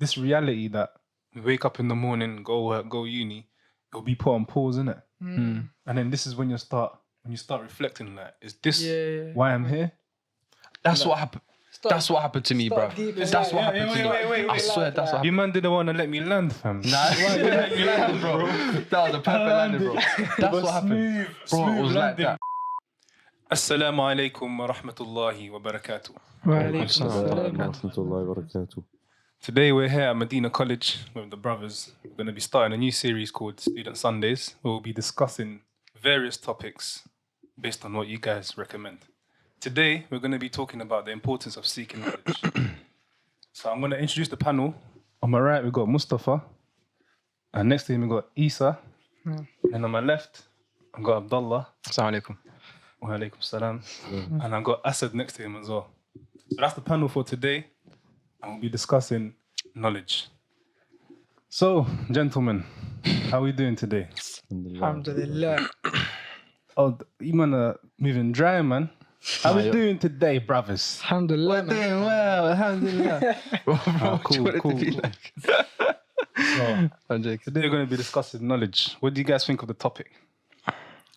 this reality that we wake up in the morning, go work, go uni, it'll be put on pause, innit? And then this is when you start reflecting, like, is this why I'm here? That's what happened. That's what happened to me, bro. That's what happened to me. Wait. I swear, that's what happened. You man didn't want to let me land, fam. Nah, why you let me land, bro? That was a perfect landing, bro. That's what happened. Bro, it was like that. Assalamu alaikum wa rahmatullahi wa barakatuh. Wa alaikum assalam. Warahmatullahi wabarakatuh. Today we're here at Madinah College with the brothers. We're going to be starting a new series called Student Sundays, where we'll be discussing various topics based on what you guys recommend. Today, we're going to be talking about the importance of seeking knowledge. So I'm going to introduce the panel. On my right, we've got Mustafa. And next to him, we've got Isa. And on my left, I've got Abdullah. Assalamu alaikum. Wa alaikum salam. And I've got Asad next to him as well. So that's the panel for today. And we'll be discussing knowledge. So, gentlemen, how are we doing today? Alhamdulillah. Oh, you man are moving dry, man. How we doing today, brothers? Alhamdulillah. We're doing well, alhamdulillah. Cool. So, I'm joking. today we're going to be discussing knowledge. What do you guys think of the topic?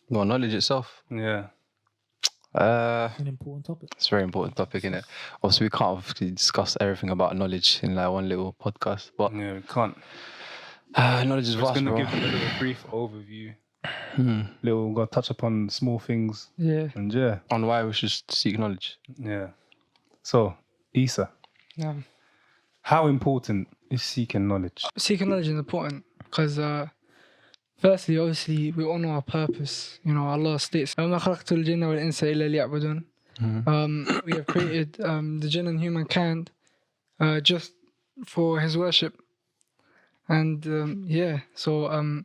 Well, knowledge itself. Yeah. An important topic. It's a very important topic, innit? Obviously, we can't obviously discuss everything about knowledge in like one little podcast, but Yeah, we can't. knowledge is We're just vast, going to bro. give a little brief overview. We're going to touch upon small things. Yeah. And yeah. On why we should seek knowledge. Yeah. So, Isa, Yeah. how important is seeking knowledge? Seeking knowledge is important because, firstly, obviously, we all know our purpose. You know, Allah states, وَمَا خَلَقْتُ الْجِنَّ وَالْإِنسَ إِلَّا لِيَعْبُدُونَ. We have created the jinn and humankind just for His worship. And so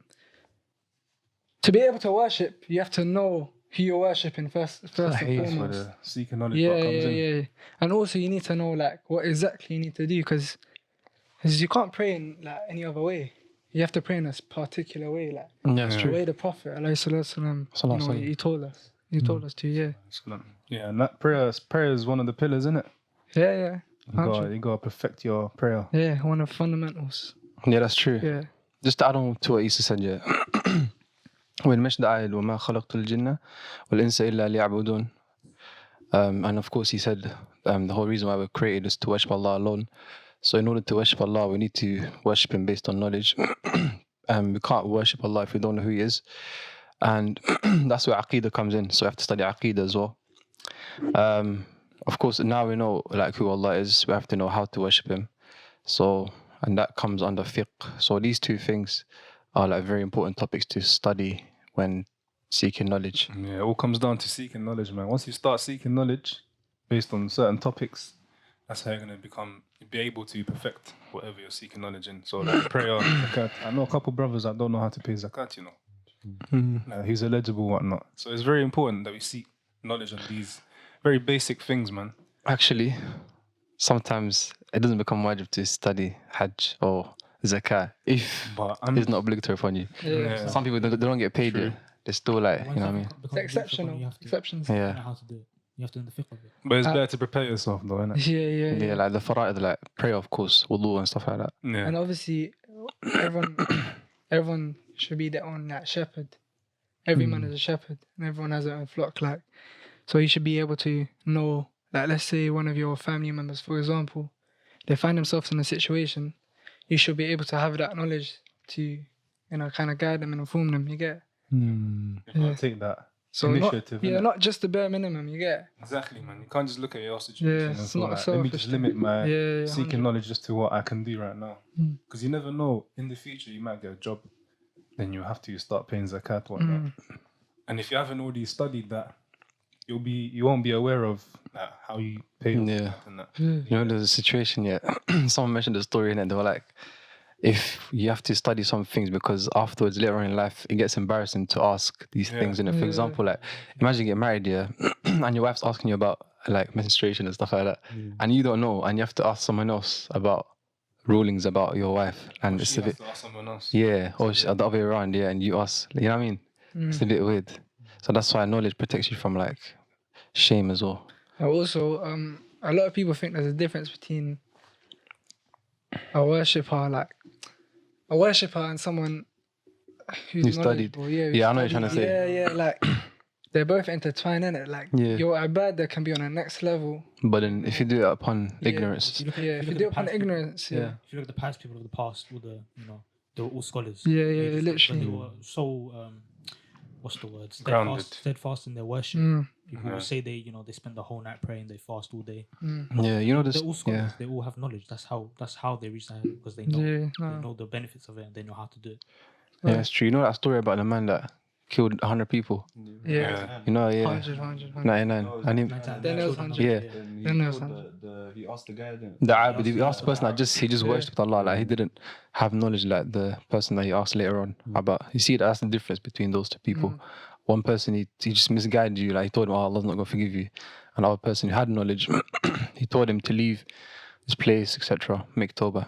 to be able to worship, you have to know who you're worshipping first and For foremost. the seeking knowledge that comes in. Yeah. And also you need to know like what exactly you need to do because you can't pray in like any other way. You have to pray in a particular way, like Yeah, it's the true. way the Prophet ﷺ, he told us. He told us to, Yeah, and that prayer is one of the pillars, isn't it? Yeah. You got to perfect your prayer. Yeah, one of the fundamentals. Yeah, that's true. Yeah. Just to add on to what Isa said, yeah. When he mentioned the ayah, وَمَا خَلَقْتُ الْجِنَّ وَالْإِنسَ إِلَّا لِيَعْبُدُونَ. And of course, he said the whole reason why we're created is to worship Allah alone. So in order to worship Allah, we need to worship Him based on knowledge. We can't worship Allah if we don't know who He is. And that's where Aqeedah comes in. So we have to study Aqeedah as well. Of course, now we know like who Allah is. We have to know how to worship Him. So, and that comes under fiqh. So these two things are like very important topics to study when seeking knowledge. Yeah, it all comes down to seeking knowledge, man. Once you start seeking knowledge based on certain topics, that's how you're going to be able to perfect whatever you're seeking knowledge in. So like prayer, zakat. I know a couple brothers that don't know how to pay zakat, you know. Like, he's eligible, whatnot. So it's very important that we seek knowledge on these very basic things, man. Actually, sometimes it doesn't become wajib to study Hajj or Zakah if But it's not obligatory upon you. Yeah. Some people they don't get paid. They're still like, you know what I mean? It's exceptional. Exceptions. You Yeah. know how to do it. You have to know the fiqh of it. But it's better to prepare yourself, though, isn't it? Yeah. Yeah, like the fara'id, like prayer, of course, wudu and stuff like that. Yeah. And obviously, everyone should be their own like shepherd. Every man is a shepherd, and everyone has their own flock. Like, so you should be able to know. Like, let's say one of your family members, for example, they find themselves in a situation. You should be able to have that knowledge to, kind of guide them and inform them. You get. You gotta take that initiative. innit? Not just the bare minimum. You get. Exactly, man. You can't just look at your situation Yeah, and it's feel not a like, let me selfish just limit my Yeah, seeking 100. knowledge just to what I can do right now. Because you never know, in the future you might get a job, then you have to start paying zakat, whatnot. And if you haven't already studied that, you won't be aware of how you pay your zakat and that. You know, there's a situation, someone mentioned the story and they were like, if you have to study some things because afterwards, later on in life, it gets embarrassing to ask these things. And for example, like, imagine you get married, and your wife's asking you about like menstruation and stuff like that, and you don't know, and you have to ask someone else about rulings about your wife, and it's a bit, to ask someone else. or the other way around, and you ask, you know what I mean? It's a bit weird. So that's why knowledge protects you from like shame as well. Also, a lot of people think there's a difference between a worshipper, like a worshipper and someone who's You studied. knowledgeable. Yeah, Yeah, I know what you're trying to say. Yeah, like they're both intertwined, innit? Like Yeah. your ibadah can be on the next level. But then if you do it upon ignorance, If If you do it upon ignorance, yeah. If you look at the pious people of the past, all the they were all scholars. Yeah, They literally. were so what's the word? Grounded. Steadfast in their worship. People who say they they spend the whole night praying, they fast all day. yeah, you know this. They're all scholars. Yeah, They all have knowledge. That's how they reach that, because they know they know the benefits of it and they know how to do it. yeah, it's true. You know that story about the man that killed 100 people? Yeah. You know, yeah. 100. 99. And he, Then there was 100. yeah. Then there was 100. He asked the guy, didn't The Abid, he asked the person that he just worshipped Allah, like he didn't have knowledge like the person that he asked later on about. You see, that's the difference between those two people. One person, he just misguided you, like he told him, oh, Allah's not going to forgive you. Another person who had knowledge, he told him to leave this place, etc., make tawbah.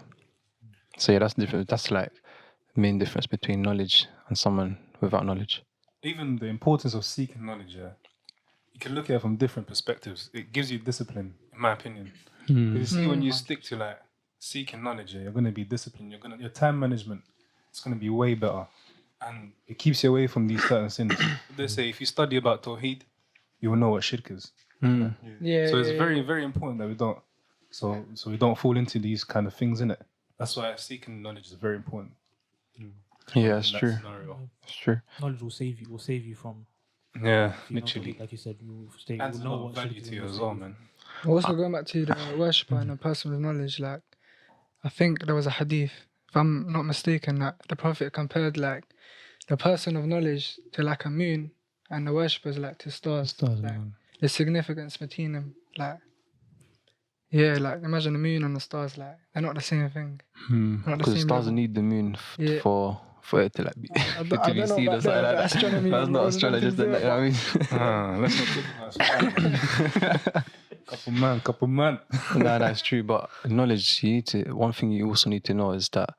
So yeah, that's different. That's like the main difference between knowledge and someone without knowledge. Even the importance of seeking knowledge, you can look at it from different perspectives. It gives you discipline, in my opinion. 'Cause you see, when you stick to like seeking knowledge, you're going to be disciplined. Your time management is going to be way better, and it keeps you away from these certain sins. They say if you study about Tawheed, you will know what shirk is. Yeah. So it's very, very important that we don't. So we don't fall into these kind of things, innit? That's why seeking knowledge is very important. Yeah, it's in that true. scenario. It's true. Knowledge will save you. Will save you from. Yeah, if you know literally. Tawheed, like you said, you stay. Adds You a know lot what of value shirk is to you and as will well, save you. man. Also going back to the worshipper and the person with knowledge, like I think there was a hadith, if I'm not mistaken, that the Prophet compared like the person of knowledge to like a moon and the worshippers like to stars. Like, the significance between them, like like imagine the moon and the stars, like they're not the same thing. Not the Because the same stars level. need the moon Yeah. for it to like be I to don't be know seen or about something like that. astronomy. That's not astrologist, you know what I mean? Let's not talk about that. Couple man. No, that's true. But knowledge, one thing you also need to know is that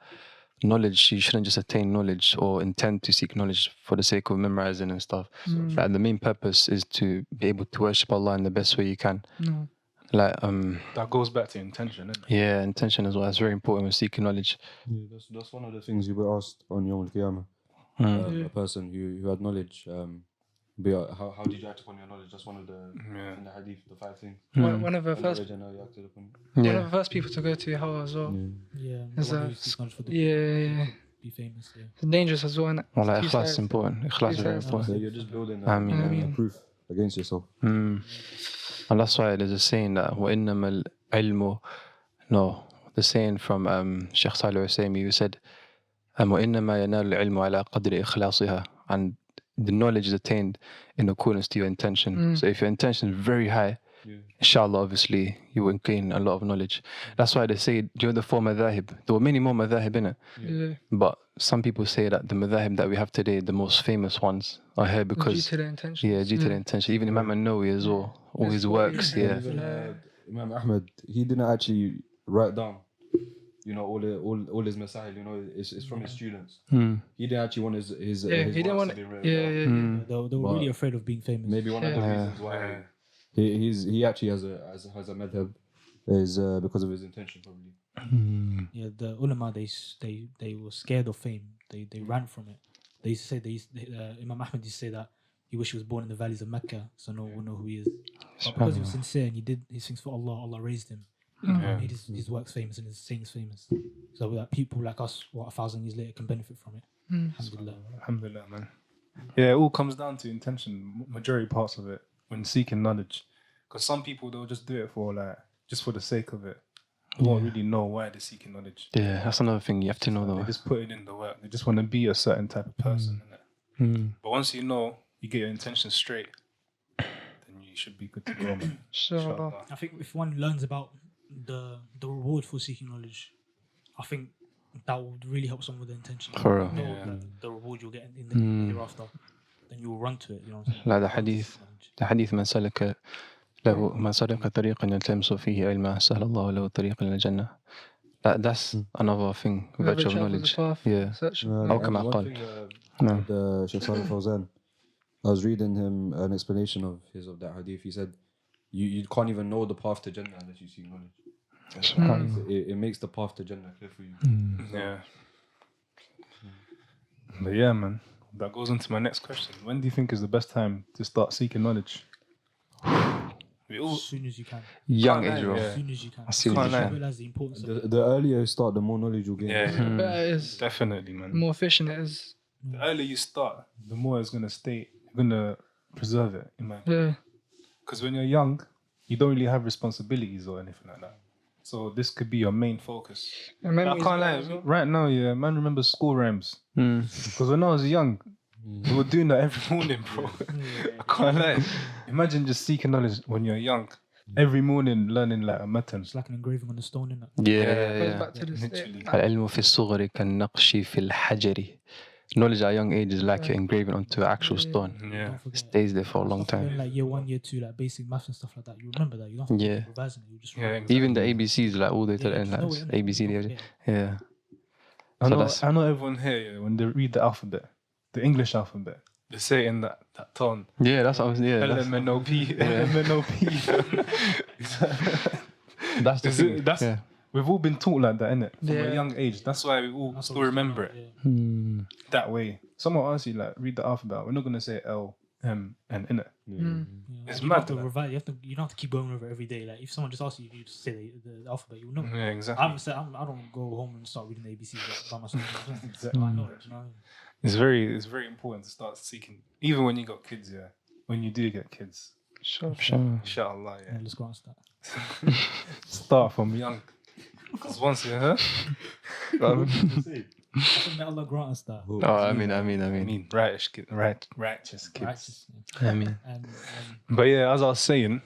knowledge, you shouldn't just attain knowledge or intend to seek knowledge for the sake of memorizing and stuff. Like the main purpose is to be able to worship Allah in the best way you can. Like That goes back to intention, isn't it? yeah, intention as well. It's very important when seeking knowledge. Yeah, that's one of the things you were asked on Yawm al-Qiyamah. A person who had knowledge. How did you act upon your knowledge? That's one of the in the hadith, the 5 things. One of the first Knowledge and how you acted upon it. one of the first people to go to Yahweh as well. Yeah. There's the one a- who seeks knowledge for the Yeah. be famous. Yeah. It's dangerous as well. Innit? Well, like Two ikhlas is sides. important. Ikhlas is very sides. important. So you're just building Ameen. proof against yourself. And that's why there's a saying that وَإِنَّمَا الْعِلْمُ the saying from Sheikh Salih Husseini, who said وَإِنَّمَا يَنَالُ الْعِلْمُ عَلَى قَدْرِ إِخْلَاصِهَا, and the knowledge is attained in accordance to your intention. So if your intention is very high, inshallah, obviously, you will gain a lot of knowledge. That's why they say, during the 4 madhahib, there were many more madhahib in it. Yeah. But some people say that the madhahib that we have today, the most famous ones, are here Due because, to the intention. due to the intention. Even Imam An-Nawawi as well, all his works, Even, Imam Ahmed, he didn't actually write down, all his masail. It's from his students. He didn't actually want his He works didn't want to be it. written down. Yeah. They were really afraid of being famous. Maybe one of the reasons why he actually has a madhab is because of his intention, probably. Yeah, the ulama, they were scared of fame. They ran from it. They used to say Imam Ahmed used to say that he wished he was born in the valleys of Mecca, so no one will know who he is. But because he was sincere and he did his things for Allah, Allah raised him. Made his works famous and his sayings famous. So that people like us, 1,000 years later, can benefit from it. Alhamdulillah. Alhamdulillah, man. Yeah, it all comes down to intention. Majority parts of it when seeking knowledge, because some people they'll just do it for just for the sake of it. They won't really know why they're seeking knowledge. Yeah, that's another thing you have to know They though. just put it in the work. They just want to be a certain type of person, innit? But once you know, you get your intention straight, then you should be good to go, man. Sure. Inshallah. I think if one learns about the reward for seeking knowledge, I think that would really help someone with the intention. For real. Know the reward you'll get in the hereafter, then you will run to it. You know what I'm saying? Like the hadith من سلك طريقا يلتمس فيه علما سهل الله له طريقا إلى الجنة. That's another thing, Whoever virtue of travels knowledge. the path, Yeah. search. أو كما One قال. thing, the Shaykh Salih Fawzan, I was reading him an explanation of that hadith. He said, you can't even know the path to Jannah unless you seek knowledge. It makes the path to Jannah clear for you. Yeah. But yeah, man. That goes into my next question. When do you think is the best time to start seeking knowledge? We all As soon as you can. Young Can't age, lie, bro. yeah. As soon as you can. As soon as Can't you lie. can. Realize the importance of it. The earlier you start, the more knowledge you'll gain. Yeah, Better it is. definitely, The man. more efficient it is. The earlier you start, the more it's gonna stay. You're gonna preserve it, in my opinion. Yeah. Because when you're young, you don't really have responsibilities or anything like that. So this could be your main focus. And I memories can't back lie. as well. Right now, yeah, man, remember school rhymes. Mm. Because when I was young, we were doing that every morning, bro. I can't lie. Imagine just seeking knowledge when you're young. Every morning learning like a matan. It's like an engraving on the stone, innit? Goes Yeah. back to the state. Literally. العلم في الصغر كالنقش في الحجر. Knowledge at a young age is like you're engraving onto an actual stone. Yeah. Don't forget. Stays there for a long Stuff time. in like year 1, year 2, like basic maths and stuff like that. You remember that. You don't have to Yeah. keep revising it. You just Yeah, remember. exactly. Even the ABCs, like all the way to the Yeah, end, you know like it, innit? ABC, You don't yeah. forget. Yeah. I So know, that's- I know everyone here, yeah, when they read the alphabet, the English alphabet, they say it in that tone. Yeah, that's what I was, yeah. LMNOP, LMNOP. That's the thing. That's, Yeah. We've all been taught like that, innit? From Yeah. a young age. That's why we all That's still what we remember it yeah. Hmm. that way. Someone asks you, like, read the alphabet. We're not going to say L, M, and innit? Mm. Yeah. It's You mad, have to like- revise. You don't have to keep going over it every day. Like if someone just asks you, you just say the alphabet. You will know. Yeah, I exactly. haven't said. I don't go home and start reading the ABCs by myself. Exactly. I know it. You know. It's very important to start seeking, even when you got kids, yeah. When you do get kids, Sure. Sure. inshallah, Yeah, yeah. let's go on to that. Start from young. Because once you, huh? I think may Allah grant us that. Oh, I mean. I mean, righteous kids. Righteous. I mean. But yeah, as I was saying,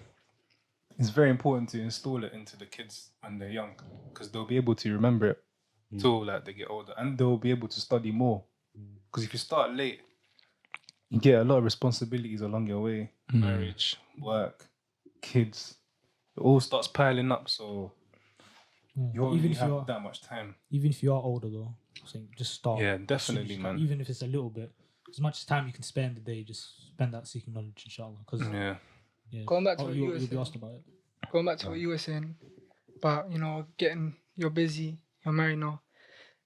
it's very important to install it into the kids when they're young, because they'll be able to remember it till like they get older, and they'll be able to study more. Because if you start late, you get a lot of responsibilities along your way: marriage, work, kids. It all starts piling up, so you won't Even really if you're have that much time. even if you are older though, I think just start. Yeah, as soon as definitely, you can. man. Even if it's a little bit, as much time you can spare in the day, just spend that seeking knowledge, inshallah. Because Yeah, Going back to what you were you'll be saying. asked about it. Going back to what you were saying about, you're busy, you're married now.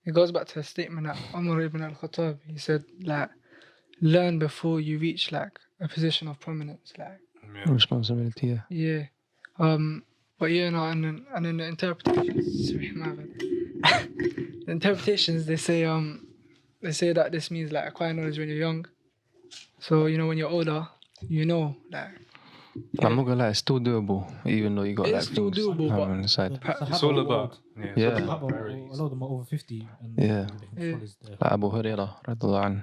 It goes back to a statement that Umar ibn al-Khattab, he said, like, learn before you reach, like, a position of prominence. Like, yeah. Responsibility, yeah. yeah. But yeah, no, and then the interpretations, sorry, my bad. The interpretations, they say that this means, like, acquire knowledge when you're young. So, when you're older, like, I'm not gonna lie, it's still doable, even though you got It's like still things doable, but- on the side. It's all about Yeah. A lot of them are over 50. And Yeah. they can follow there. Like Abu Hurairah, radiallahu anhu.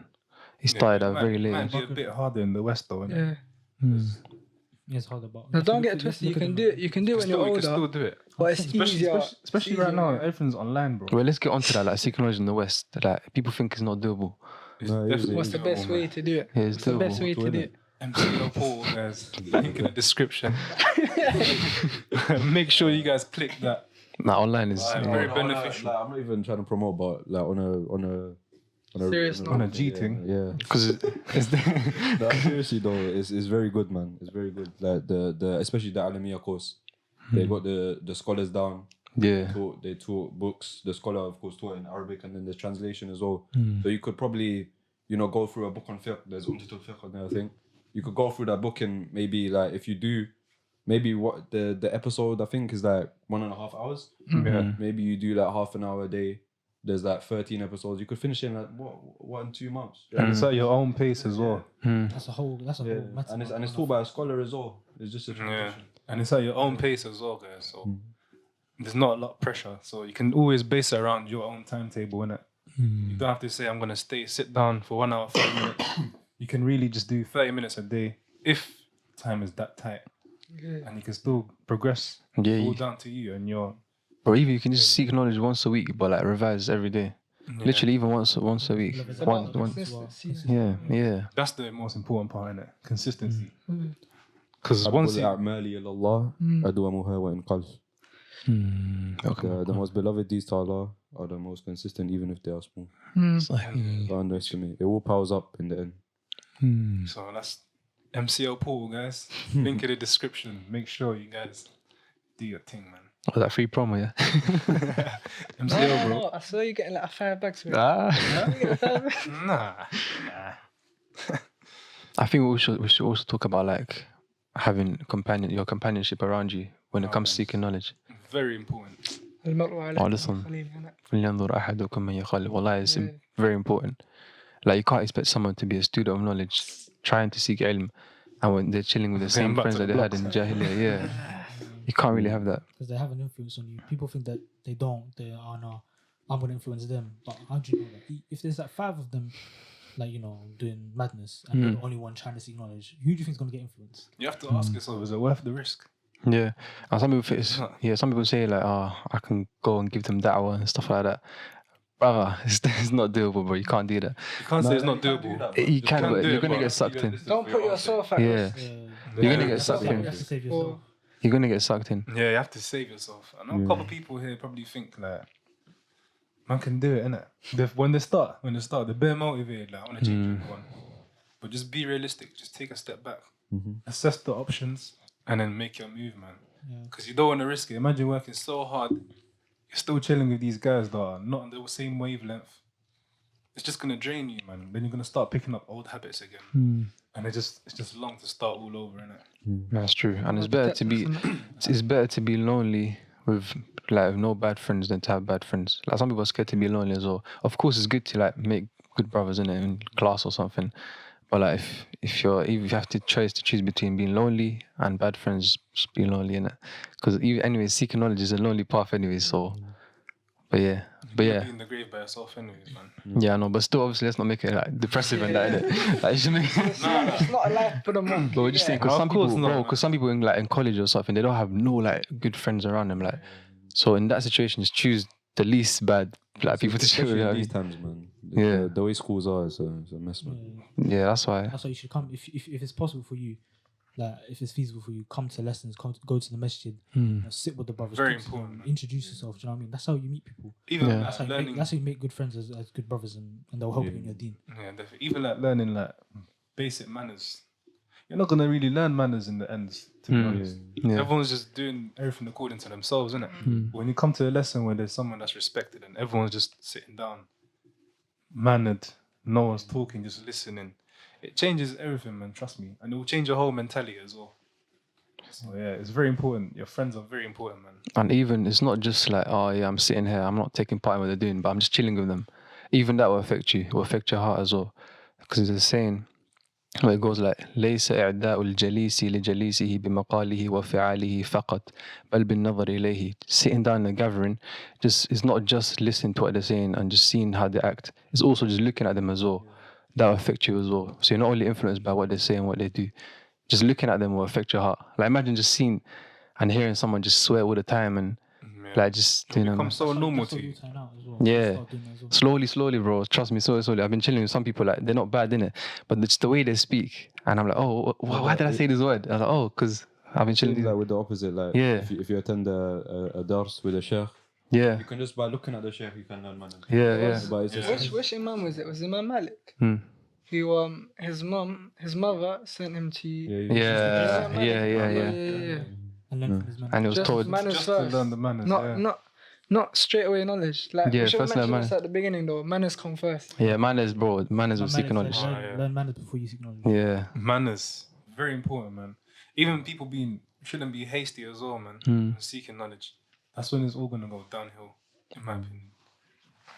He started out very late. Might be a bit harder in the West, though, innit? yeah. Yeah, it's hard about. Now, don't get twisted. You can do it. You can do it when you're You can still older, do it. but it's easier. Especially right now, everything's online, bro. Well, let's get onto that. Like seeking knowledge in the West, like people think it's not doable. No, it is. What's the best way to do it? Yeah, it's What's the best doable. way to do it? MCO Paul, guys. Link in the description. Make sure you guys click that. Nah, online is Very No, beneficial. Like, I'm not even trying to promote, but like on a Serious note. On a G thing. Yeah. because No, seriously though, it's very good, man. It's very good. Like the especially the Alamiya course, they got the scholars down. yeah, They taught books. The scholar, of course, taught in Arabic, and then the translation as well. So you could probably, go through a book on fiqh. There's Umdatul Fiqh on there, I think. You could go through that book and maybe like if you do, maybe what the episode I think is like 1.5 hours. Yeah. Maybe you do like half an hour a day. There's like 13 episodes. You could finish in like what 2 months. And it's at your own pace as well. That's a whole. That's a Yeah, whole. matter. and it's taught by a scholar as well. It's just a Yeah. transition. And it's at your own pace as well, guys. So there's not a lot of pressure. So you can always base it around your own timetable, innit? You don't have to say, I'm going to sit down for 1 hour, 30 minutes. You can really just do 30 minutes a day if time is that tight. Yeah. And you can still progress. Yeah, It's all you- down to you and your... or even you can just seek knowledge once a week, but like revise every day. Literally, even once a week. It's One, about one. Consistency. Yeah. That's the most important part, innit? Consistency. Mm. Because once you... أعمالي إلى الله أدومها وإن قل. The most beloved deeds to Allah are the most consistent, even if they are small. Don't underestimate. It all powers up in the end. So that's MCO Paul, guys. Link in the description. Make sure you guys do your thing, man. Was that free promo, yeah? MCO, bro. No, I saw you getting like 5 bags. With it. Ah. Nah. I think we should also talk about like having your companionship around you when it comes to seeking knowledge. Very important. المرء على Oh, قدر listen. خليله أنا. فلينظر أحدكم من يخالف. Wallah, it's Yeah. very important. Like you can't expect someone to be a student of knowledge trying to seek ilm and when they're chilling with the same back friends to that the they had in Jahiliyyah. Yeah. You can't really have that. Because they have an influence on you. People think that they don't. They are no. I'm gonna influence them. But how do you know that? If there's like 5 of them, like doing madness, and you're the only one trying to seek knowledge, who do you think is gonna get influenced? You have to ask yourself, is it worth the risk? Yeah. And some people some people say like, I can go and give them da'wah and stuff like that. Brother, it's not doable, bro. You can't do that. You can't say it's not doable. You can, but do you're it, gonna but get sucked in. Don't put yourself at Yeah. risk. You're gonna get sucked You in. have to save yourself. You're gonna get sucked in. Yeah, you have to save yourself. I know a couple people here probably think like, man can do it, innit? When they start, they're bare motivated, like, I want to change everyone. But just be realistic. Just take a step back. Assess the options and then make your move, man. Because you don't want to risk it. Imagine working so hard. You're still chilling with these guys that are not on the same wavelength. It's just going to drain you, man. Then you're going to start picking up old habits again. And it's just long to start all over, innit? That's true. And it's better to be lonely with like no bad friends than to have bad friends. Like some people are scared to be lonely as well. Of course, it's good to like make good brothers in class or something. But like if you have to choose between being lonely and bad friends, just be lonely, innit? Because anyway, seeking knowledge is a lonely path anyway. So, but yeah. Be in the grave by yourself, anyways, man. Yeah, no, but still, obviously, let's not make it like depressive and that, innit? Like, you should make. It's not a life for the monk. But we're just saying, because Of some course people, not, because some people in college or something, they don't have no like good friends around them, like. So in that situation, just choose the least bad like people to chill with. Especially You know in these what I mean? times, man. Yeah. The way schools are, it's a mess, man. Yeah, that's why. That's why you should come. If it's possible for you, like if it's feasible for you, come to lessons, go to the masjid, sit with the brothers. Very talk to them, important. Introduce yourself. Do you know what I mean? That's how you meet people. Even Yeah. like That's how learning. you make good friends as good brothers, and they'll help you in your deen. Yeah, definitely. Even like learning like basic manners. You're not gonna really learn manners in the end, to be honest. Yeah. Everyone's just doing everything according to themselves, isn't it? When you come to a lesson where there's someone that's respected and everyone's just sitting down, mannered, no one's talking, just listening, it changes everything, man. Trust me, and it will change your whole mentality as well. So yeah, it's very important. Your friends are very important, man. And even it's not just like, oh yeah, I'm sitting here, I'm not taking part in what they're doing, but I'm just chilling with them. Even that will affect you. It will affect your heart as well. Because there's a saying where it goes like, ليس إعداء الجليس لجليسه بمقاله وفعاله فقط بل بالنظر إليه. Sitting down in a gathering, it's not just listening to what they're saying and just seeing how they act. It's also just looking at them as well. That will affect you as well. So you're not only influenced by what they say and what they do. Just looking at them will affect your heart. Like imagine just seeing and hearing someone just swear all the time and like just It becomes so normal to you. yeah. Slowly, bro. Trust me, slowly. I've been chilling with some people, like, they're not bad, innit? But it's the way they speak. And I'm like, oh, why did I say this word? I was like, oh, because I've been chilling. Things like with the opposite, like Yeah. if you attend a dars with a sheikh, Yeah. you can just by looking at the sheikh, you can learn manners. Yeah. But it's just, Which imam was it? Was it Imam Malik? He his mother sent him to Yeah. And learn from his man. And it was just told. manners Just first. to learn the manners. Not straight away knowledge. Like Yeah, we should first learn mention manners. this at the beginning though. Manners come first. Yeah, manners, bro. Manners will seek knowledge. Learn manners before you seek knowledge. Yeah. Manners, very important, man. Even people shouldn't be hasty as well, man. Seeking knowledge. That's when it's all gonna go downhill, in my opinion.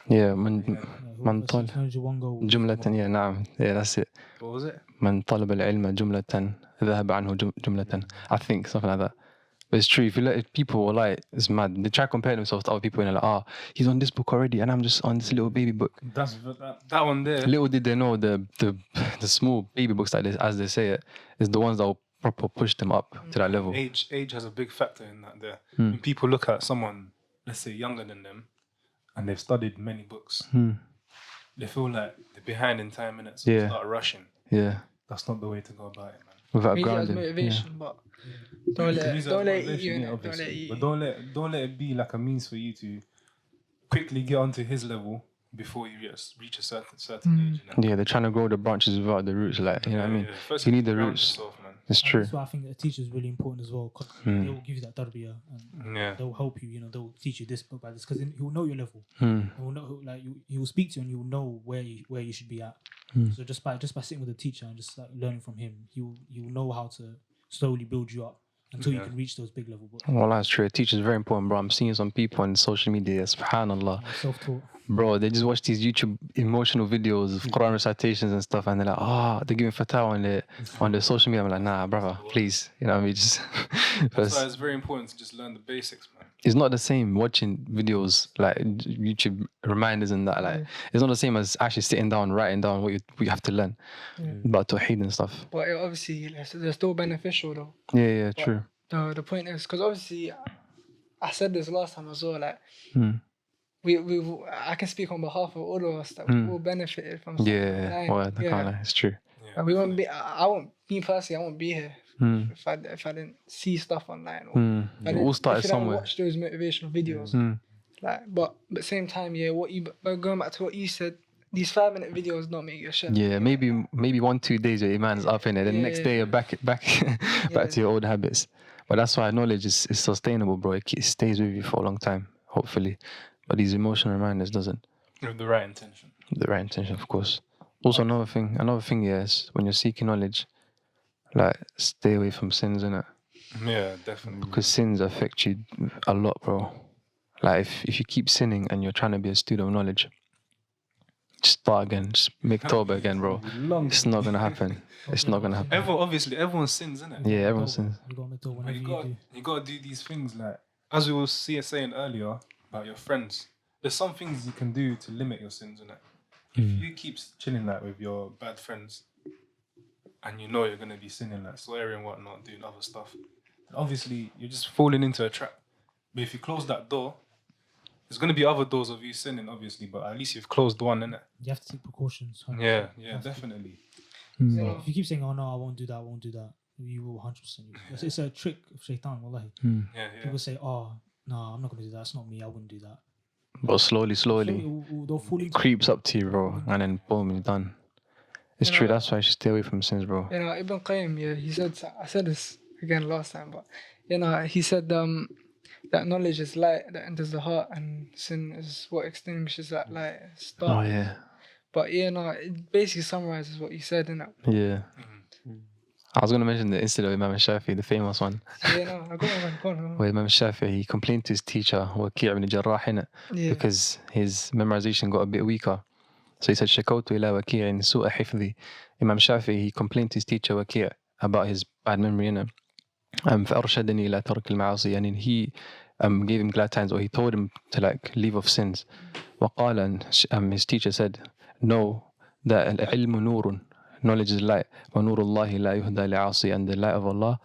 Yeah, من طلب One جملة yeah نعم yeah that's it. What was it? من طلب العلم جملة ذهب عنه جملة. I think something like that. But it's true. If people are like, it's mad. They try to compare themselves to other people and they're like, he's on this book already and I'm just on this little baby book. That one there. Little did they know the small baby books that as they say it is the ones that will proper push them up to that level. Age has a big factor in that there. When people look at someone, let's say younger than them, and they've studied many books, they feel like they're behind in time, innit? So they start rushing. Yeah. That's not the way to go about it, man. Without Use it as grounding. motivation, but don't let Use it that as eat motivation, you. yeah, Don't obviously. let it eat But you. don't let it be like a means for you to quickly get onto his level before you reach a certain age. Yeah, they're trying to grow the branches without the roots, like, you know what I mean? First You need the ground roots. yourself, man. It's And true. that's why I think a teacher is really important as well, because they will give you that tarbiyah and Yeah. they'll help you. You know, they'll teach you this book by this, because he will know your level. Mm. He will know, like, he will speak to you and you will know where you should be at. So just by sitting with a teacher and just like learning from him, he will know how to slowly build you up until you can reach those big level books. Well, that's true. A teacher's very important, bro. I'm seeing some people on social media, subhanallah. Self-taught. Bro, they just watch these YouTube emotional videos of Quran recitations and stuff, and they're like, they're giving fatwa on the social media. I'm like, nah, brother, please. You know what I mean? Just That's why it's very important to just learn the basics, man. it's not the same watching videos like YouTube reminders and that. Like, it's not the same as actually sitting down, writing down what you have to learn about Tawheed and stuff. But obviously, they're still beneficial though. Yeah, true. The point is, because obviously, I said this last time as well. Like, I can speak on behalf of all of us that we all benefited from. Yeah, well, I can't lie. It's true. And we won't be. I won't. Me personally, I won't be here if I didn't see stuff online. Or It all started if I didn't somewhere. watch those motivational videos. Like, but at the same time, but going back to what you said, these 5-minute videos don't make you a chef. Yeah, maybe 1-2 days your iman's up in it. Then the next day you're back to your old habits. But that's why knowledge is sustainable, bro. It stays with you for a long time, hopefully. But these emotional reminders doesn't. With the right intention. The right intention, of course. Also, another thing, yes, when you're seeking knowledge, like, stay away from sins, innit? Yeah, definitely. Because sins affect you a lot, bro. Like, if you keep sinning and you're trying to be a student of knowledge, just start again. Just make tawbah again, bro. It's not going to happen. It's not going to happen. Everyone sins, innit? Yeah, everyone sins. You got to whenever You got to do these things, like, as we were saying earlier about your friends, there's some things you can do to limit your sins, innit? If you keep chilling like with your bad friends and you know you're going to be sinning, like swearing and whatnot, doing other stuff, then obviously you're just falling into a trap. But if you close that door, there's going to be other doors of you sinning, obviously, but at least you've closed one, innit? You have to take precautions. 100%. Yeah, definitely. So if you keep saying, oh no, I won't do that, you will 100%. It's a trick of shaitan, wallahi. Yeah. People say, oh, no, I'm not going to do that. It's not me. I wouldn't do that. But slowly, They'll fall into creeps up to you, bro. And then boom, you're done. It's true. That's why you should stay away from sins, bro. You know, Ibn Qayyim, he said, I said this again last time, but, he said that knowledge is light that enters the heart and sin is what extinguishes that light. Oh, yeah. But, it basically summarizes what you said, innit? Yeah. I was going to mention the incident with Imam Shafi, the famous one. Go on. Where Imam Shafi, he complained to his teacher, Waqi' ibn Jarrah, innit? Because his memorization got a bit weaker. So he said, Shakawtu ila Waqi' su'a hifdhi. Imam Shafi, he complained to his teacher, Waqi', about his bad memory, innit? فأرشدني إلى ترك المعاصي. And he gave him glad tidings, or he told him to like leave off sins. وقال, and his teacher said, no, that العلم نور, knowledge is light. وَنُورُ اللَّهِ لَا يُهْدَى لِعَاصِي, and the light of Allah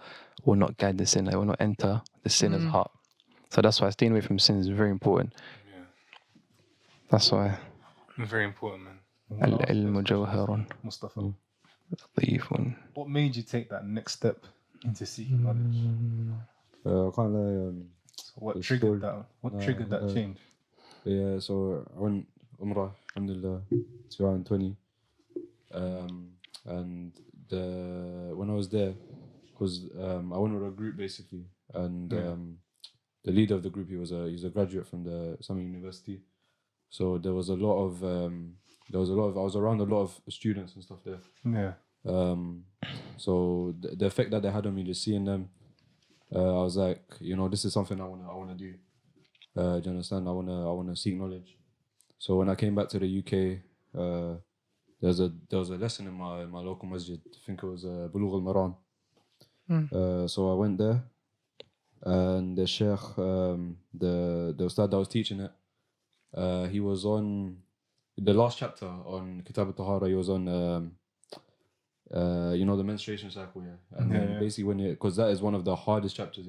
will not guide the sinner, it will not enter the sinner's heart. So that's why staying away from sin is very important. Yeah. That's why. Very important, man. العلم جوهر Mustafa, ضيف. what made you take that next step into seeking knowledge? I can't lie. So what the triggered story- that? What triggered that change? Yeah, so I went Umrah, alhamdulillah, 2020. And when I was there, because I went with a group basically, and the leader of the group, he's a graduate from the Islamic University. So there was a lot of I was around a lot of students and stuff there. Yeah. So the effect that they had on me, just seeing them, I was like, this is something I wanna do. Do you understand? I wanna seek knowledge. So when I came back to the UK, there was a lesson in my local masjid. I think it was Bulugh al-Maran. So I went there, and the sheikh, the ustad that was teaching it, he was on the last chapter on Kitab al-Tahara. He was on the menstruation cycle, and then basically because that is one of the hardest chapters,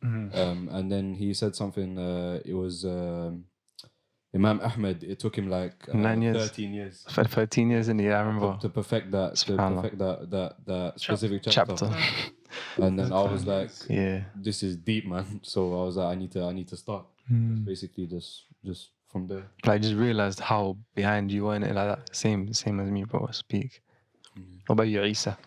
and then he said something. It was Imam Ahmed. It took him like 9 years. 13 years. 13 years in the year, I remember. To perfect that specific chapter. And then I was like, Yeah. this is deep, man. So I was like, I need to start. Basically, just from there. I just realized how behind you were in it, like that. Same as me, bro. Speak. What about you, Isa?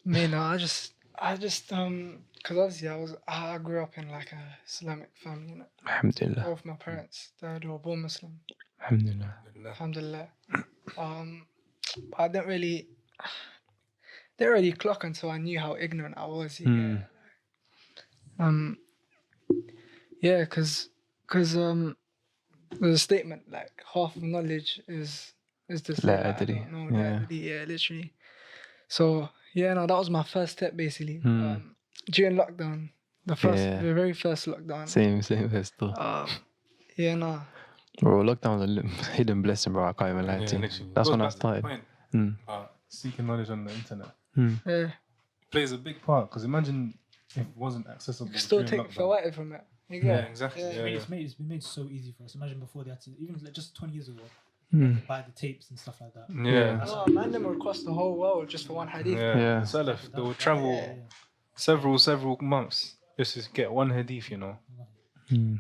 Me, no, I just, because obviously I grew up in like a Islamic family, you know. Alhamdulillah. Both my parents, they were born Muslim. Alhamdulillah. Alhamdulillah. I didn't really clock until I knew how ignorant I was. Yeah, because there's a statement like half of knowledge is to say La like, I adri. don't know. Yeah. Yeah, literally. So yeah, no, that was my first step basically. Hmm. During lockdown, the very first lockdown. Same here still. Yeah, no. Bro, lockdown was a hidden blessing, bro. I can't even lie to you. literally. That's Goes when I back to the started. point Mm. about seeking knowledge on the internet. Yeah. Plays a big part, because imagine if it wasn't accessible. You still during take lockdown. for away from it. You get Yeah, it? exactly. Yeah. Yeah, It's been made so easy for us. Imagine before they had to, even like just 20 years ago, Mm. buy the tapes and stuff like that. Yeah. No, man, them would cross the whole world just for one hadith. Yeah. The Salaf, they will travel several months just to get one hadith, you know.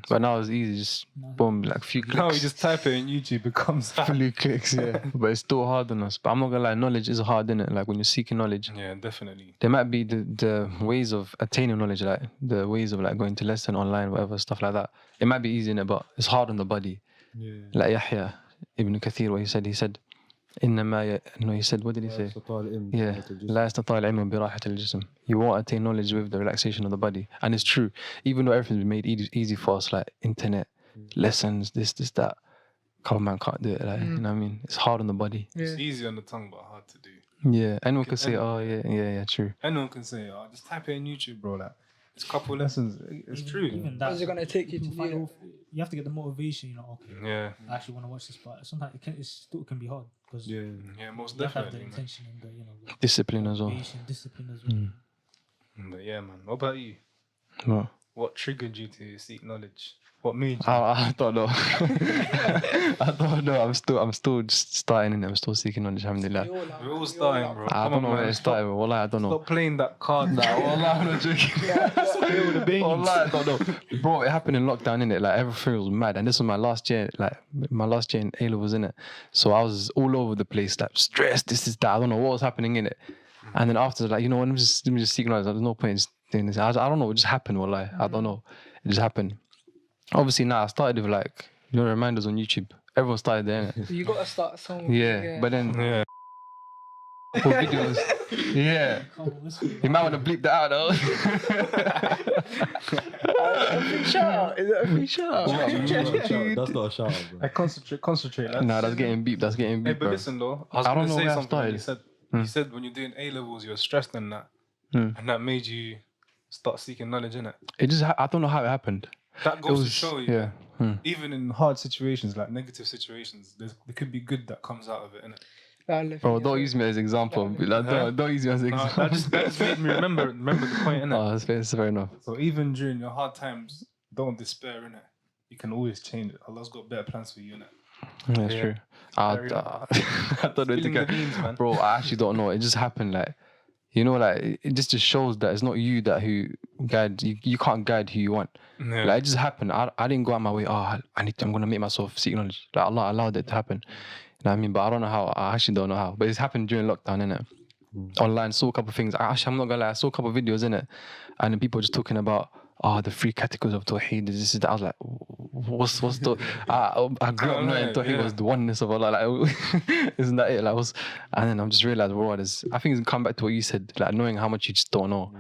But now it's easy, just boom, like few clicks. Now you just type it in YouTube, it comes out. few clicks, yeah. But it's still hard on us. But I'm not gonna lie, knowledge is hard, innit? Like when you're seeking knowledge, Yeah, definitely. there might be the ways of attaining knowledge, like the ways of like going to lesson online, whatever, stuff like that. It might be easy, innit? But it's hard on the body. Yeah. Like Yahya ibn Kathir, what he said, he said, what did he say? Yeah, لا يستطاع العلم براحة الجسم. You won't attain knowledge with the relaxation of the body. And it's true. Even though everything's been made easy for us, like internet, lessons, this, that. Common man can't do it, like, you know what I mean? It's hard on the body. It's easy on the tongue, but hard to do. Yeah, anyone can say, oh, yeah, true. Anyone can say, oh, just type it in YouTube, bro. Like, it's a couple lessons. It's true. Even How's it gonna take you to find do you have to get the motivation, you know, okay, Yeah. I actually want to watch this, but sometimes it still can be hard because Yeah, most you have to have the definitely. Man. intention and the, you know, the Discipline as well. motivation, discipline as well. But yeah, man. What about you? Well, What triggered you to seek knowledge? What made you? I don't know. I don't know. I'm still just starting and I'm still seeking knowledge, alhamdulillah. We're all starting, bro. I Come don't on, know man. where it started, but wallah, I don't know. Stop playing that card. Wallah, I'm not joking. Wallah, I don't know. Bro, it happened in lockdown, innit? Like, everything was mad. And this was my last year, in A-levels, innit? So I was all over the place, like, stressed, this is that. I don't know what was happening, innit? And then after, like, you know, let me just seek knowledge. There's no point in doing this. I don't know. It just happened, wallah. I don't know. It just happened. Obviously, now I started with, like, you know, reminders on YouTube. Everyone started there, innit? You gotta start somewhere. Yeah, but then Yeah. for videos, yeah. You might want to bleep that out though. Shout out. Is it a free shout out? That's not a shout out, bro. I concentrate. Lads. Nah, that's getting beeped. That's getting Hey, beeped, but bro. listen though, I was I don't gonna know say where I something. When started. you said when you're doing A levels, you're stressed and that, and that made you start seeking knowledge, innit? It just, I don't know how it happened. That It goes to was, show you, yeah. even in hard situations, like negative situations, there could be good that comes out of it, innit? Bro, don't use me as an example. Like, don't use me as an No, example. that just made me remember the point, innit? Oh, that's fair enough. So even during your hard times, don't despair, innit? You can always change it. Allah's got better plans for you, innit? That's true. I don't know. Spilling the beans, man. Bro, I actually don't know. It just happened, like, you know, like, it just shows that it's not you who guide. You can't guide who you want. Yeah. Like, it just happened. I didn't go out my way. I'm gonna make myself seek knowledge. Like, Allah allowed it to happen. You know what I mean? But I don't know how. I actually don't know how. But it's happened during lockdown, innit? Online, saw a couple of things. I'm not gonna lie. I saw a couple of videos, innit? And then people just talking about the three categories of Tawheed. This is that. I was like, what's the? I grew up knowing Tawheed was the oneness of Allah. Like, isn't that it? Like, and then I'm just realized, bro, I think it's come back to what you said, like knowing how much you just don't know.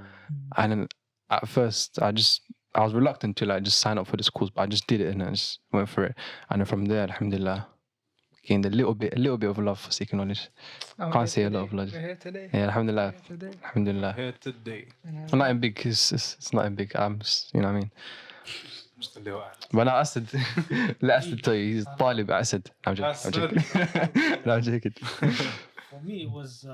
And then at first, I was reluctant to like just sign up for this course, but I just did it and I just went for it. And then from there, alhamdulillah, gained a little bit of love for seeking knowledge. Can't say a lot of knowledge. We're here today. Yeah, alhamdulillah. Today. Alhamdulillah. Here today, I'm not in big, it's not in big. I'm just, you know what I mean? just a little ad. But now Asad, let Asad tell you, he's Talib Asad. I'm joking. No, I'm joking. For me, it was.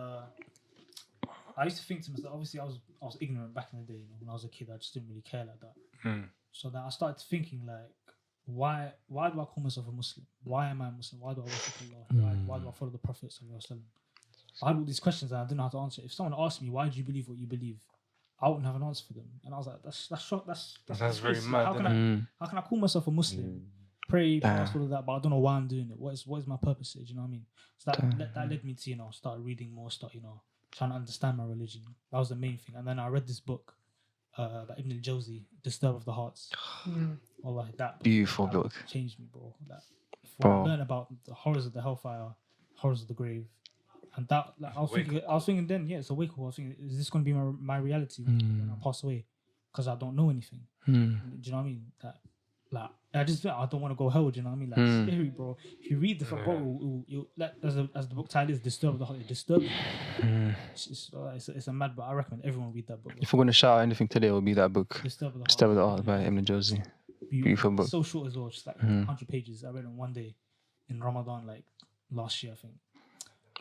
I used to think to myself. Obviously, I was ignorant back in the day. You know, when I was a kid, I just didn't really care like that. So then I started thinking like, why do I call myself a Muslim? Why am I a Muslim? Why do I worship Allah? Why do I follow the Prophet sallallahu alaihi wasallam? I had all these questions and I didn't know how to answer. If someone asked me, why do you believe what you believe? I wouldn't have an answer for them. And I was like, that's very crazy. mad, How can I call myself a Muslim? Pray, fast, all of that, but I don't know why I'm doing it. What is my purpose? Do you know what I mean? So that led me to, start reading more, start, trying to understand my religion. That was the main thing. And then I read this book, by Ibn al-Jawzi, Disturb of the Hearts. Wallahi, that Beautiful that book. changed me, bro. That Bro. I learned about the horrors of the hellfire, horrors of the grave, and that like, I was thinking then, yeah, it's a wake up. I was thinking, is this going to be my reality when I pass away? Because I don't know anything. Do you know what I mean? That like I don't want to go hell. Do you know what I mean? Like it's scary, bro. If you read the bro, you like as the book title is Disturb of the Heart. Disturb. It's a mad book. I recommend everyone read that book. If we're going to shout out anything today, it will be that book. Disturb of the Heart. Disturb of the Heart by Ibn Jawzi. Beautiful book. So short as well, just like 100 pages. I read it in one day in Ramadan, like last year, I think.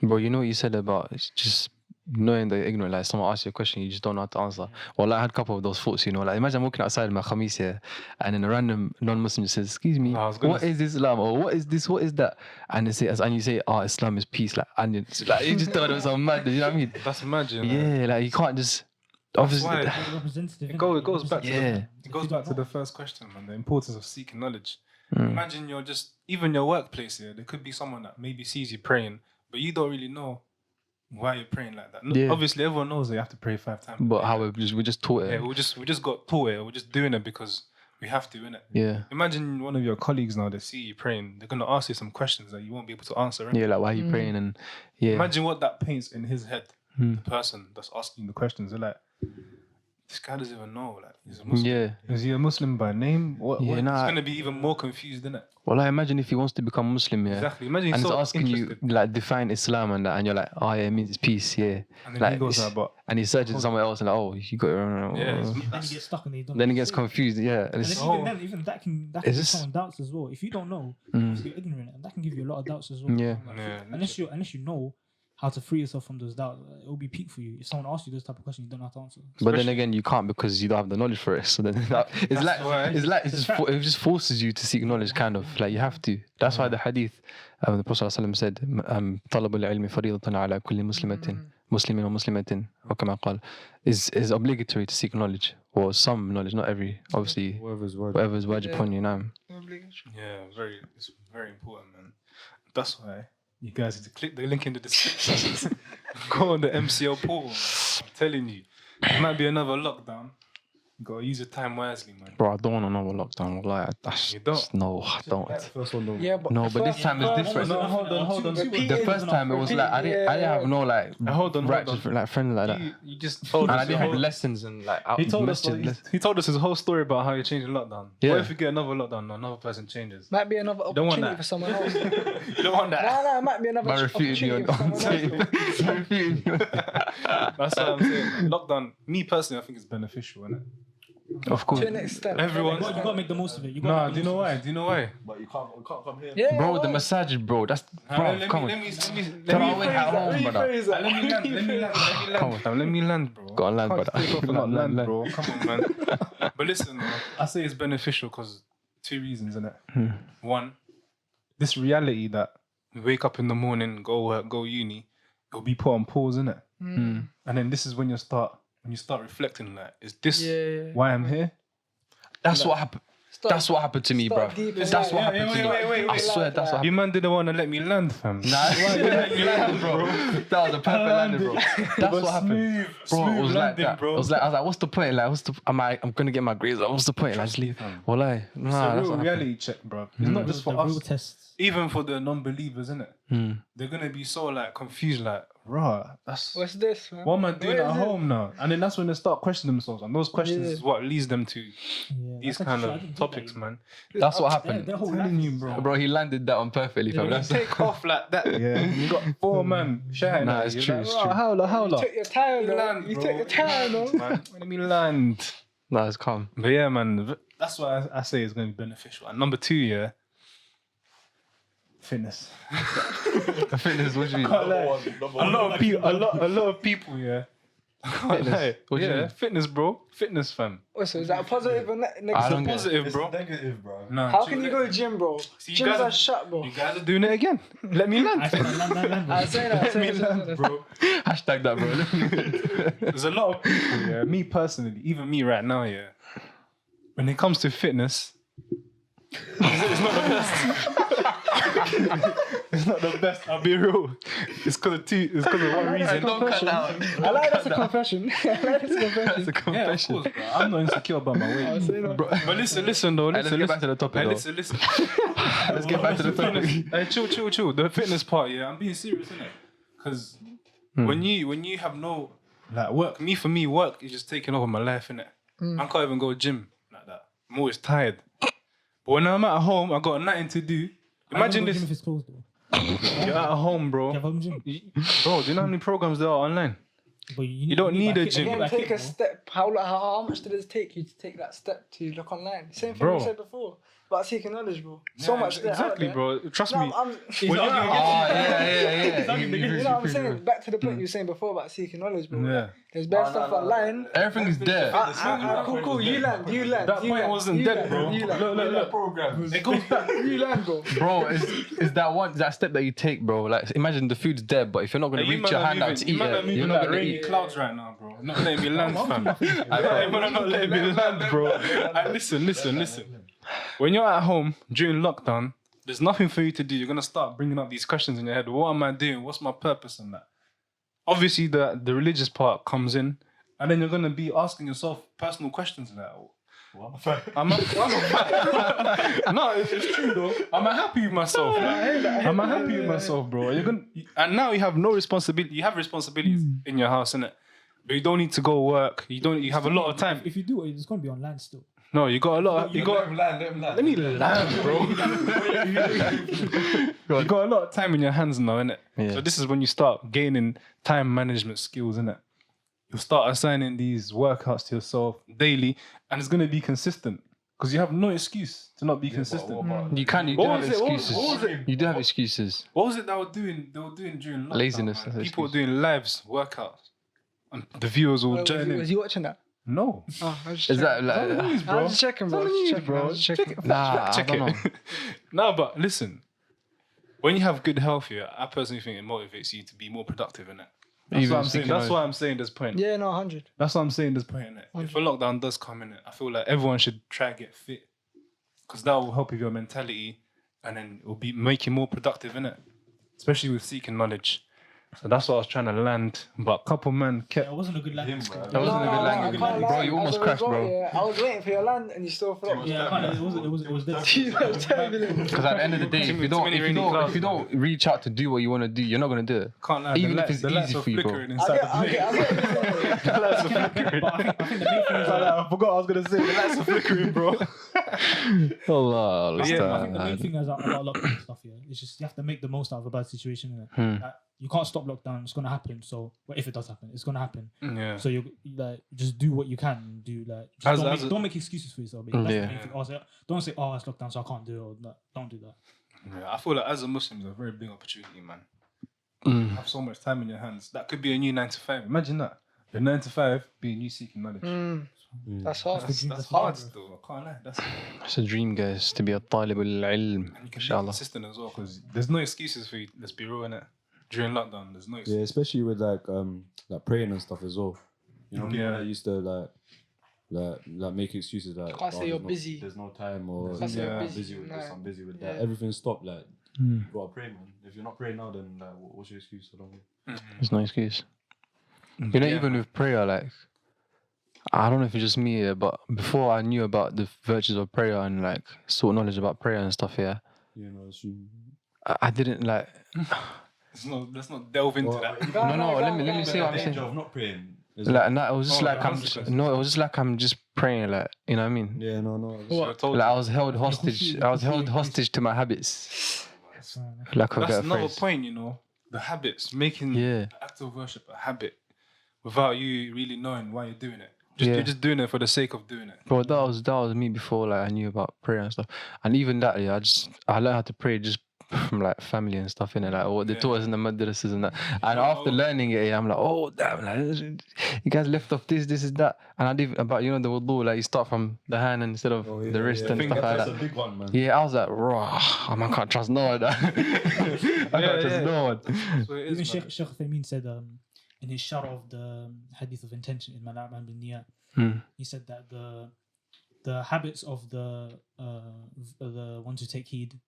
Bro, you know what you said about just knowing that you're ignorant, like someone asks you a question, you just don't know how to answer. Well, I had a couple of those thoughts, you know, like imagine I'm walking outside in my khamis here and then a random non-Muslim just says, excuse me, what is Islam? Or what is this? What is that? And they say, and you say, oh, Islam is peace. Like, and it's like, you just thought it was so mad, you know what I mean? That's mad, you know? Yeah, like you can't just, obviously. It goes back to the first question, man, the importance of seeking knowledge. Imagine you're just, even your workplace here, there could be someone that maybe sees you praying, but you don't really know why you're praying like that. Yeah. Obviously, everyone knows that you have to pray 5 times. But how we just taught it. Yeah, we just got taught it. We're just doing it because we have to, innit? Yeah. Imagine one of your colleagues now, they see you praying, they're going to ask you some questions that you won't be able to answer. Yeah, like why are you praying? And yeah. Imagine what that paints in his head, the person that's asking the questions. They're like, this guy doesn't even know. Like, he's a Muslim. Yeah. Is he a Muslim by name? What? Yeah, He's nah. going to be even more confused, innit? Well, I imagine if he wants to become Muslim, yeah. Exactly. Imagine And he's he's so asking interested. you, like, define Islam and that, and you're like, oh, yeah, it means it's peace, yeah. And then like, he goes, but and he searches somewhere else and like, oh, you got it wrong. yeah, Oh. it's- Then you get stuck and you don't. Then he know gets what to say. confused, yeah. And And it's, then even that can Is give this- someone doubts as well. If you don't know, if you're ignorant, and that can give you a lot of doubts as well. Yeah. Like, Yeah, unless you know how to free yourself from those doubts, it will be peak for you. If someone asks you those type of questions, you don't know how to answer. but then again, you can't because you don't have the knowledge for it. So then it just forces you to seek knowledge, kind of. Like you have to. That's why the hadith, the Prophet ﷺ said, طلب العلم فريضة على كل مسلمة مسلم ومسلمة وكما قال, is obligatory to seek knowledge, or some knowledge, not every, obviously, Whoever's whatever's wajib upon you now. yeah, it's very important, man. That's why you guys need to click the link in the description. Go on the MCL portal. I'm telling you, it might be another lockdown. You gotta use your time wisely, man. Bro, I don't want another lockdown. Like, You don't? No, I don't. First one, don't. Yeah, but No, but this time is different. No, hold on. The first time it was like I didn't have no like Hold on. like friends like that, You just told and I us didn't the have whole- lessons and like He told us masjid his whole story about how he changed the lockdown. Yeah. What if we get another lockdown and another person changes? might be another don't want opportunity that. for someone else. You don't want that. No, it might be another by refuting you opportunity on for someone else. tape. That's what I'm saying. Lockdown, me personally, I think it's beneficial, innit? Of course, To an extent. Everyone. You gotta make the most of it. No, do you know why? Do you know why? But you can't come here. Yeah, bro. The why? masajid, bro. That's bro. Come on, Let me Tarawih at home, brother. Let me land, bro. Go on, land, Can't brother. take off and not Land, land, land. bro. Come on, man. But listen, man, I say it's beneficial because 2 reasons, innit? One, this reality that we wake up in the morning, go work, go uni, it'll be put on pause, innit? And then this is when you start reflecting, like, is this Yeah. why I'm here? That's what happened. That's what happened to me, bro. start deep in That's life. what happened to me. wait. I swear, that's what You happened. man didn't want to let me land, fam. Nah, why you let me land, bro? That was a perfect landing, bro. That's what happened, bro. It was like landing, that. bro. I was like, what's the point? Like, I'm gonna get my grades. Like, what's the point? Like, just leave. Well, like, It's nah, a that's real what happened. reality check, bro. It's not just for the real us. tests. Even for the non-believers, innit? They're gonna be so like confused, like, rah, that's What's this, man? what am I doing Where at is it? home now? And then that's when they start questioning themselves, and those questions Yeah. is what leads them to Yeah, these that's kind actually- I of didn't think topics, that, man. That's what happened. Their whole Telling life you, is- bro. Bro, he landed that on perfectly, fam. When you That's take off like that, yeah. You got 4 man shouting. Nah, at it's you, true, like, it's "Rah, true." Howler. You took your time, though. Land, You bro. took your time, though. Man, let me land. nah, it's calm. But yeah, man, that's why I say it's going to be beneficial. And number 2, yeah, fitness. Fitness, what do you mean? A lot of people, yeah. Fitness. What do you Yeah, mean? fitness, bro. Fitness, fam. So is that a positive or I negative? don't get it. Positive, bro. Negative, bro. No, How can you go to gym, bro? See, you Gyms guys are are- shut, bro. You guys are doing it again. Let me I land. said land. I say that. I say that. bro. Hashtag that, bro. There's a lot of people, yeah. Me personally, even me right now, yeah. When it comes to fitness, it's not the best. It's not the best. I'll be real. It's because of one reason. Don't cut out. I like that's a confession. I like that's a confession. That's a Yeah, of confession. course, bro. I'm not insecure about my weight. I'll say that. But listen, though. Let's get back to the topic. Hey, though. listen. Let's get back to the topic. Hey, chill. The fitness part, yeah. I'm being serious, innit? Because when you have no like work, for me, work is just taking over my life, innit? I can't even go gym like that. I'm always tired. But when I'm at home, I got nothing to do. Imagine Gym this. if it's closed, though. You're at home, bro. You have home gym. Bro, do you know how many programs there are online? But You don't need a gym. Again, Like take a it, step. How much did it take you to take that step to look online? Same thing Bro. you said before about seeking knowledge, bro. So much there. Exactly, out there. bro. Trust No, me. I'm, When you're yeah. you know what I'm saying? Back to the point you were saying before about seeking knowledge, bro. Yeah. There's bad stuff online. Everything is there. Cool. You land. That point wasn't dead, bro. Look. Programs. It goes back. You land, bro. Bro, is that step that you take, bro. Like, imagine the food's dead, but if you're not gonna reach your hand out to eat it, you're not gonna rainy eat. clouds right now, bro. Not letting me land, fam. I'm not letting me land, bro. Listen. When you're at home during lockdown, there's nothing for you to do. You're gonna start bringing up these questions in your head. What am I doing? What's my purpose in that? Obviously, the religious part comes in, and then you're gonna be asking yourself personal questions like, no, it's true though. Am I happy with myself? Am I happy with myself, bro? And now you have no responsibility. You have responsibilities in your house, innit? But you don't need to go work. You have a lot of time. If you do it, it's going to be online still. No, you got a lot. Let me land, bro. You got a lot of time in your hands now, innit? Yeah. So this is when you start gaining time management skills, innit? You'll start assigning these workouts to yourself daily, and it's gonna be consistent because you have no excuse to not be consistent. You do What have was it? What excuses. was it? You do have excuses. What was it they were doing? They were doing during lockdown, Laziness, man. that's an People were excuse. doing lives, workouts, and the viewers will join Was in. you watching that? No, Oh, I was just Is checking. that like? Please, I bro. was just checking, bro. Tell me, bro. I was just checking. Nah, I Check don't know. it. No, but listen. When you have good health here, I personally think it motivates you to be more productive, innit? That's Even what I'm saying. speaking That's of- why I'm saying this point. Yeah, no, 100. That's what I'm saying this point, innit? If a lockdown does come in it, I feel like everyone should try and get fit. Because that will help with your mentality and then it will be make you more productive, innit? Especially with seeking knowledge. So that's what I was trying to land. But a couple men kept. It wasn't a good landing. That wasn't a good language, bro. You almost crashed, bro. I was waiting for your land and you still flopped. Yeah, I can't- it was dead. Because at the end of the day, if you don't reach out to do what you want to do, you're not gonna do it. Can't lie, Even the if it's lights easy are for you, bro. flickering I inside get, the I place. get, I get. The lights are flickering. But I think the main thing is I forgot what I was going to say. The lights are flickering, bro. Allah, I think the main thing is about lockdown stuff here. It's just you have to make the most out of a bad situation. Innit? Like, you can't stop lockdown. It's gonna happen. So, well, if it does happen, it's gonna happen. Yeah. So you like just do what you can. Do like As- just don't make excuses for yourself. That's Yeah. the main thing. Don't say it's lockdown, so I can't do it. Or that. Don't do that. Yeah, I feel like as a Muslim, it's a very big opportunity, man. Mm. You have so much time in your hands. That could be a new 9 to 5. Imagine that. Your 9 to 5 being you seeking knowledge. That's hard. That's hard still. I can't lie. That's It's a dream, guys, to be a talib al-ilm, and you can be inshallah. consistent as well because there's no excuses for you. Let's be real, innit? During lockdown, there's no Yeah, excuses. especially with like praying and stuff as well. You know, people Yeah. that used to like make excuses like Can't say you're busy. There's no time or Can't say you're I'm busy. busy with this, No. I'm busy with that. Yeah. Everything stopped. Like you gotta pray, man. If you're not praying now, then like, what's your excuse? I don't know. There's no excuse. You know, even with prayer, like, I don't know if it's just me, but before I knew about the virtues of prayer and like sought knowledge about prayer and stuff, yeah, You know, I didn't like. Let's not delve into that. No, let me see what I'm saying. of not praying. Like, and that, it was just Oh, like the consequences. it was just like I'm just praying, like, you know what I mean? Yeah, no. So I told Like you. I was held hostage. I was held hostage to my habits. Lack of That's better another phrase. point, you know. The habits, making Yeah. the act of worship a habit without you really knowing why you're doing it. Yeah. You're just doing it for the sake of doing it. Bro, that was me before, like I knew about prayer and stuff. And even that, yeah, I learned how to pray just from like family and stuff, innit? Like what they taught us in the madrasas and that. And after learning it, yeah, I'm like, oh damn, like you guys left off this is that. And I did about the wudu, like you start from the hand instead of the wrist and stuff like That's that. a big one, man. Yeah, I was like, raw, man, I can't trust no one. I can't trust no one. So it Even is, man. Sheikh Uthaymeen said in his sharh of the hadith of intention in Mana'man bin Niyat, he said that the habits of the ones who take heed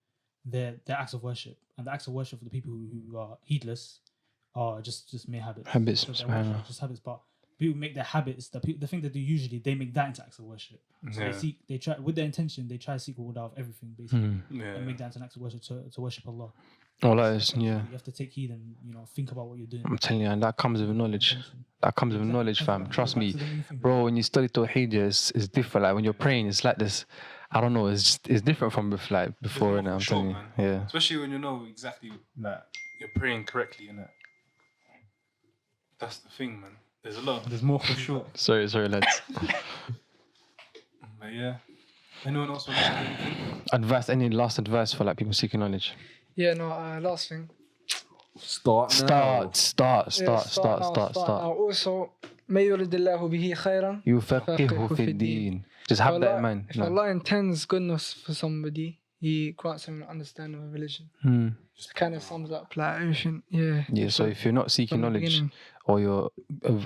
they're acts of worship, and the acts of worship for the people who are heedless are just mere habits. Habits, So they're subhanallah. worship, just habits, but people make their habits the thing they do usually they make that into acts of worship. So Yeah. they try with their intention, they try to seek reward out of everything basically, Yeah. and make that into an act of worship to worship Allah. Well, that is, yeah. You have to take heed and think about what you're doing. I'm telling you, and that comes with knowledge. That comes with knowledge, fam. Trust me, bro. When you study Tawheed, it's different. Like when you're praying, it's like this. I don't know. It's different from like before. And I'm telling you, man. yeah. Especially when you know exactly that you're praying correctly, innit? That's the thing, man. There's more for sure. Sorry, lads. But yeah. Anyone else want to say anything? Advice? Any last advice for like people seeking knowledge? Yeah, no, last thing. Start now. Start. Now also, may yuridillahu bihi khayran. يفقهه في الدين. Just have that in mind. If Allah intends goodness for somebody, He grants them an understanding of religion. Just kind of sums up like everything. Yeah. Yeah. So if you're not seeking From the knowledge, beginning. or you're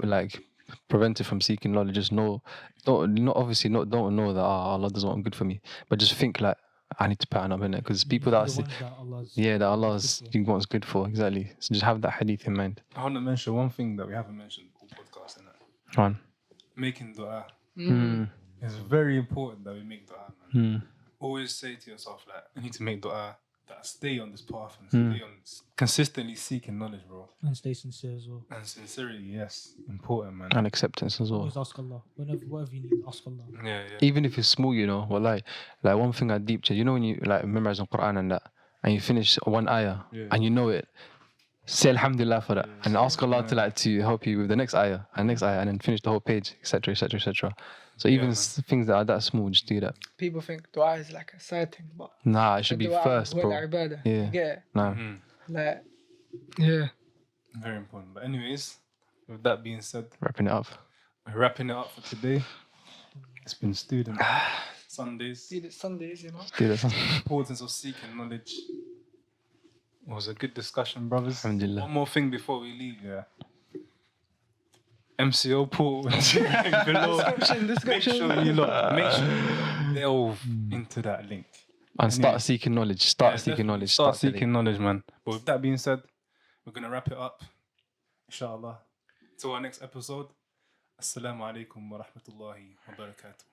like prevented from seeking knowledge, just don't know that Allah doesn't want good for me, but just think like I need to pattern up in it because people that Allah's He wants good for, exactly. So just have that hadith in mind. I want to mention one thing that we haven't mentioned in the podcast, innit? One. Making dua. Mm. It's very important that we make dua, man. Always say to yourself, like, I need to make dua that stay on this path and stay on consistently seeking knowledge, bro. And stay sincere as well. And sincerity, yes, important, man. And acceptance as well. Always ask Allah. Whatever you need, ask Allah. Yeah. Even if it's small, you know, like one thing I deep check, you know, when you like memorize the Quran and that, and you finish one ayah and you know it, say Alhamdulillah for that, and ask Allah to help you with the next ayah and then finish the whole page, etc., etc., etc. So even things that are that small, just do that. People think dua is like a side thing, but Nah, it should be dua first, is bro. ibadah. Yeah. You get it? Nah. Like, yeah. Very important. But anyways, with that being said, Wrapping it up. we're wrapping it up for today. It's been Student Sundays. See, it's Sundays, you know. Do that. Importance of seeking knowledge. It was a good discussion, brothers. Alhamdulillah. One more thing before we leave, MCO portal below. Make sure you delve into that link. And start seeking knowledge. Start seeking Definitely knowledge. Start today. seeking knowledge, man. But with that being said, we're gonna wrap it up. Inshallah. Till our next episode. Assalamu alaikum wa rahmatullahi wa barakatuh.